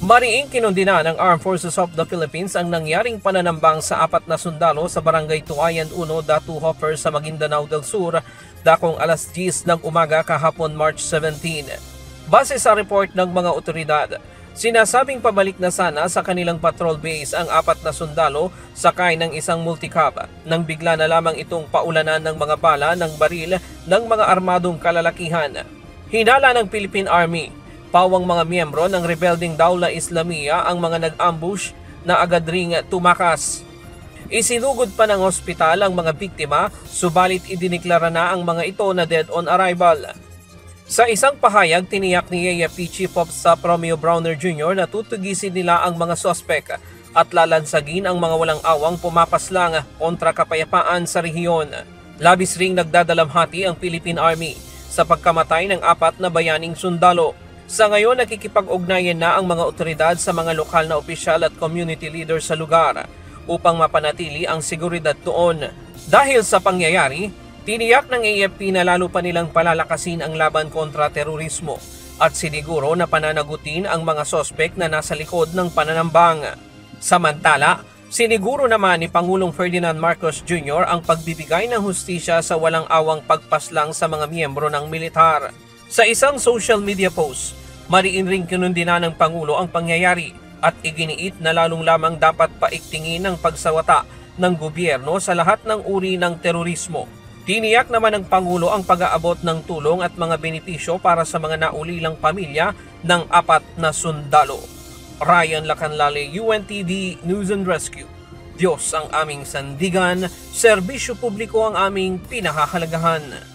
Mariing kinundina ng Armed Forces of the Philippines ang nangyaring pananambang sa 4 na sundalo sa Barangay Tuayan 1, Datu Hopper sa Maguindanao del Sur, dakong alas 10 ng umaga kahapon March 17. Base sa report ng mga otoridad, sinasabing pabalik na sana sa kanilang patrol base ang 4 na sundalo sakay ng isang multicab nang bigla na lamang itong paulanan ng mga bala ng baril ng mga armadong kalalakihan. Hinala ng Philippine Army, pawang mga miyembro ng rebelding Dawla Islamiyya ang mga nag-ambush na agad ring tumakas. Isinugod pa ng ospital ang mga biktima, subalit idiniklara na ang mga ito na dead on arrival. Sa isang pahayag, tiniyak ni AFP Chief of Staff Romeo Browner Jr. na tutugisin nila ang mga sospek at lalansagin ang mga walang awang pumapaslang kontra kapayapaan sa rehiyon. Labis ring nagdadalamhati ang Philippine Army sa pagkamatay ng 4 na bayaning sundalo. Sa ngayon, nakikipag-ugnayan na ang mga otoridad sa mga lokal na opisyal at community leaders sa lugar upang mapanatili ang seguridad doon. Dahil sa pangyayari, tiniyak ng AFP na lalo pa nilang palalakasin ang laban kontra terorismo at siniguro na pananagutin ang mga sospek na nasa likod ng pananambang. Samantala, siniguro naman ni Pangulong Ferdinand Marcos Jr. ang pagbibigay ng hustisya sa walang awang pagpaslang sa mga miyembro ng militar. Sa isang social media post, mariin ring kinundina ng Pangulo ang pangyayari at iginiit na lalong lamang dapat paiktingin ang pagsawata ng gobyerno sa lahat ng uri ng terorismo. Tiniyak naman ng Pangulo ang pag-aabot ng tulong at mga benepisyo para sa mga naulilang pamilya ng 4 na sundalo. Ryan Lacanlale, UNTD News and Rescue. Diyos ang aming sandigan, serbisyo publiko ang aming pinahahalagahan.